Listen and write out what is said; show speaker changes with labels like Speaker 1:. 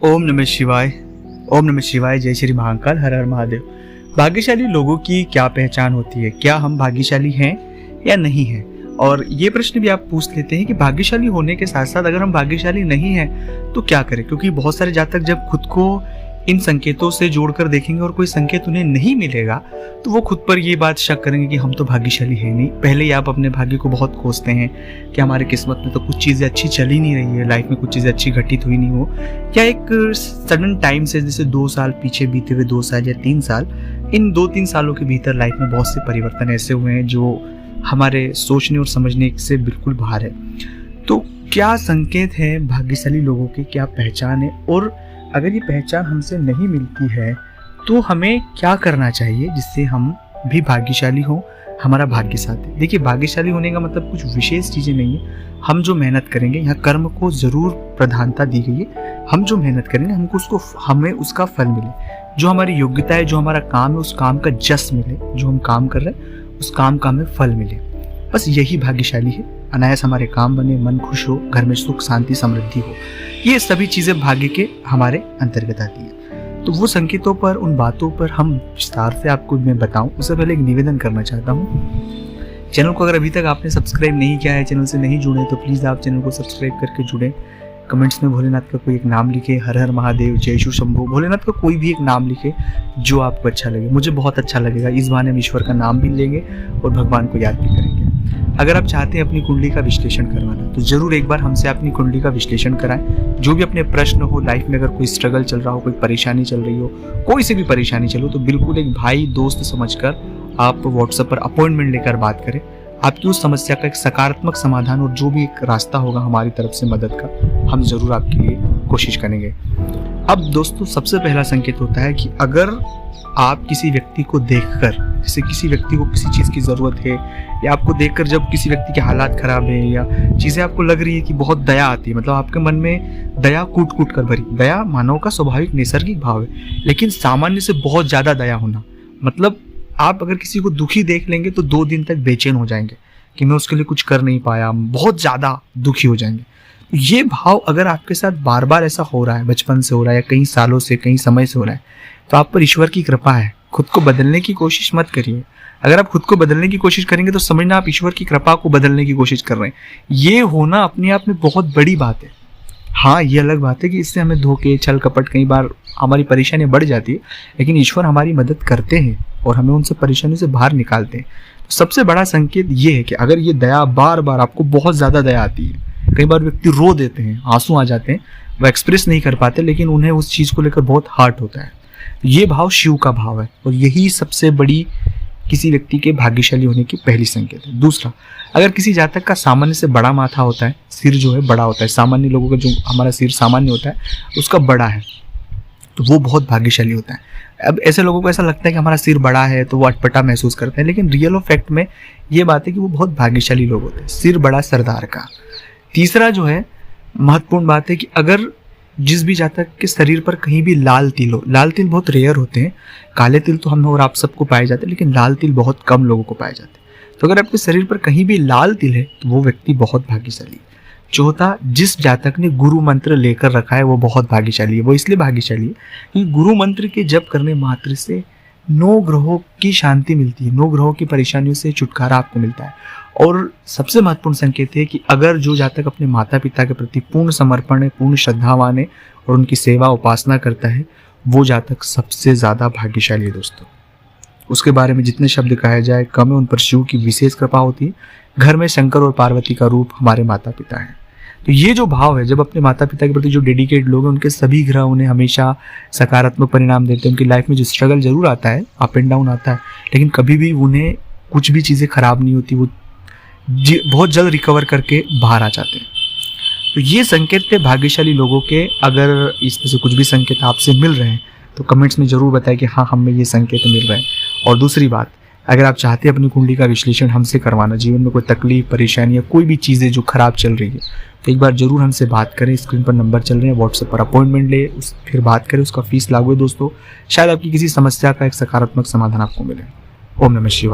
Speaker 1: ओम नमः शिवाय। ओम नमः शिवाय। जय श्री महाकाल। हर हर महादेव। भाग्यशाली लोगों की क्या पहचान होती है? क्या हम भाग्यशाली हैं या नहीं हैं? और ये प्रश्न भी आप पूछ लेते हैं कि भाग्यशाली होने के साथ साथ अगर हम भाग्यशाली नहीं हैं तो क्या करें? क्योंकि बहुत सारे जातक जब खुद को इन संकेतों से जोड़कर देखेंगे और कोई संकेत उन्हें नहीं मिलेगा तो वो खुद पर ये बात शक करेंगे कि हम तो भाग्यशाली है नहीं। पहले ही आप अपने भाग्य को बहुत कोसते हैं कि हमारे किस्मत में तो कुछ चीज़ें अच्छी चल ही नहीं रही है, लाइफ में कुछ चीज़ें अच्छी घटित हुई नहीं हो, या एक सडन टाइम से जैसे 2 साल पीछे बीते हुए 2 साल या 3 साल, इन 2-3 सालों के भीतर लाइफ में बहुत से परिवर्तन ऐसे हुए हैं जो हमारे सोचने और समझने से बिल्कुल बाहर है। तो क्या संकेत है भाग्यशाली लोगों की? क्या पहचान है? और अगर ये पहचान हमसे नहीं मिलती है तो हमें क्या करना चाहिए जिससे हम भी भाग्यशाली हों, हमारा भाग्य साथ है? देखिए, भाग्यशाली होने का मतलब कुछ विशेष चीज़ें नहीं है। हम जो मेहनत करेंगे, यहाँ कर्म को ज़रूर प्रधानता दी गई है। हम जो मेहनत करेंगे हमें उसका फल मिले, जो हमारी योग्यता है, जो हमारा काम है, उस काम का जस मिले, जो हम काम कर रहे हैं उस काम का हमें फल मिले। बस यही भाग्यशाली है। अनायास हमारे काम बने, मन खुश हो, घर में सुख शांति समृद्धि हो, ये सभी चीज़ें भाग्य के हमारे अंतर्गत आती है। तो वो संकेतों पर, उन बातों पर हम विस्तार से आपको मैं बताऊं उससे पहले एक निवेदन करना चाहता हूं। चैनल को अगर अभी तक आपने सब्सक्राइब नहीं किया है, चैनल से नहीं जुड़े, तो प्लीज़ आप चैनल को सब्सक्राइब करके जुड़ें। कमेंट्स में भोलेनाथ का कोई एक नाम लिखे, हर हर महादेव, जय शिव शंभो, भोलेनाथ का कोई भी एक नाम लिखे जो आपको अच्छा लगे। मुझे बहुत अच्छा लगेगा। इस बहाने हम ईश्वर का नाम भी लेंगे और भगवान को याद भी करेंगे। अगर आप चाहते हैं अपनी कुंडली का विश्लेषण करवाना तो जरूर एक बार हमसे अपनी कुंडली का विश्लेषण कराएं। जो भी अपने प्रश्न हो, लाइफ में अगर कोई स्ट्रगल चल रहा हो, कोई परेशानी चल रही हो, कोई से भी परेशानी चलो, तो बिल्कुल एक भाई दोस्त समझकर आप व्हाट्सएप पर अपॉइंटमेंट लेकर बात करें। आपकी उस समस्या का एक सकारात्मक समाधान और जो भी एक रास्ता होगा हमारी तरफ से मदद का, हम जरूर आपके लिए कोशिश करेंगे। अब दोस्तों, सबसे पहला संकेत होता है कि अगर आप किसी व्यक्ति को देखकर, जैसे किसी व्यक्ति को किसी चीज़ की ज़रूरत है, या आपको देखकर जब किसी व्यक्ति के हालात ख़राब है या चीज़ें आपको लग रही है कि बहुत दया आती है, मतलब आपके मन में दया कूट कूट कर भरी। दया मानव का स्वाभाविक नैसर्गिक भाव है, लेकिन सामान्य से बहुत ज़्यादा दया होना, मतलब आप अगर किसी को दुखी देख लेंगे तो 2 दिन तक बेचैन हो जाएंगे कि मैं उसके लिए कुछ कर नहीं पाया, बहुत ज़्यादा दुखी हो जाएंगे। ये भाव अगर आपके साथ बार बार ऐसा हो रहा है, बचपन से हो रहा है या कई सालों से, कई समय से हो रहा है, तो आप पर ईश्वर की कृपा है। खुद को बदलने की कोशिश मत करिए। अगर आप खुद को बदलने की कोशिश करेंगे तो समझना आप ईश्वर की कृपा को बदलने की कोशिश कर रहे हैं। ये होना अपने आप में बहुत बड़ी बात है। हाँ, ये अलग बात है कि इससे हमें धोखे, छल कपट, कई बार हमारी परेशानियां बढ़ जाती है, लेकिन ईश्वर हमारी मदद करते हैं और हमें उनसे परेशानियों से बाहर निकालते हैं। तो सबसे बड़ा संकेत ये है कि अगर ये दया बार बार आपको बहुत ज़्यादा दया आती है, कई बार व्यक्ति रो देते हैं, आंसू आ जाते हैं, वो एक्सप्रेस नहीं कर पाते, लेकिन उन्हें उस चीज़ को लेकर बहुत हर्ट होता है। ये भाव शिव का भाव है और यही सबसे बड़ी किसी व्यक्ति के भाग्यशाली होने की पहली संकेत है। दूसरा, अगर किसी जातक का सामान्य से बड़ा माथा होता है, सिर जो है बड़ा होता है, सामान्य लोगों का जो हमारा सिर सामान्य होता है उसका बड़ा है, तो वो बहुत भाग्यशाली होता है। अब ऐसे लोगों को ऐसा लगता है कि हमारा सिर बड़ा है तो वो अटपटा महसूस करते हैं, लेकिन रियल ऑफ फैक्ट में ये बात है कि वो बहुत भाग्यशाली लोग होते हैं, सिर बड़ा सरदार का। तीसरा जो है महत्वपूर्ण बात है कि अगर जिस भी जातक के शरीर पर कहीं भी लाल तिल हो, लाल तिल बहुत रेयर होते हैं, काले तिल तो हम और आप सबको पाए जाते हैं, लेकिन लाल तिल बहुत कम लोगों को पाए जाते हैं। तो अगर आपके शरीर पर कहीं भी लाल तिल है तो वो व्यक्ति बहुत भाग्यशाली है। चौथा, जिस जातक ने गुरु मंत्र लेकर रखा है वो बहुत भाग्यशाली है। वो इसलिए भाग्यशाली है क्योंकि गुरु मंत्र के जप करने मात्र से 9 ग्रहों की शांति मिलती है, 9 ग्रहों की परेशानियों से छुटकारा आपको मिलता है। और सबसे महत्वपूर्ण संकेत है कि अगर जो जातक अपने माता पिता के प्रति पूर्ण समर्पण है, पूर्ण श्रद्धावान है और उनकी सेवा उपासना करता है, वो जातक सबसे ज़्यादा भाग्यशाली है दोस्तों। उसके बारे में जितने शब्द कहा जाए कम है, उन पर शिव की विशेष कृपा होती है। घर में शंकर और पार्वती का रूप हमारे माता पिता हैं। तो ये जो भाव है, जब अपने माता पिता के प्रति जो डेडिकेट लोग हैं, उनके सभी ग्रह उन्हें हमेशा सकारात्मक परिणाम देते हैं। उनकी लाइफ में जो स्ट्रगल जरूर आता है, अप एंड डाउन आता है, लेकिन कभी भी उन्हें कुछ भी चीज़ें खराब नहीं होती, वो बहुत जल्द रिकवर करके बाहर आ जाते हैं। तो ये संकेत थे भाग्यशाली लोगों के। अगर इसमें से कुछ भी संकेत आपसे मिल रहे हैं तो कमेंट्स में ज़रूर बताएं कि हाँ, हमें ये संकेत मिल रहे हैं। और दूसरी बात, अगर आप चाहते हैं अपनी कुंडली का विश्लेषण हमसे करवाना, जीवन में कोई तकलीफ, परेशानी या कोई भी चीज़ें जो खराब चल रही है, तो एक बार जरूर हमसे बात करें। स्क्रीन पर नंबर चल रहे हैं, व्हाट्सएप पर अपॉइंटमेंट ले, फिर बात करें। उसका फीस लागू है दोस्तों। शायद आपकी किसी समस्या का एक सकारात्मक समाधान आपको मिले। ओम नमः शिवाय।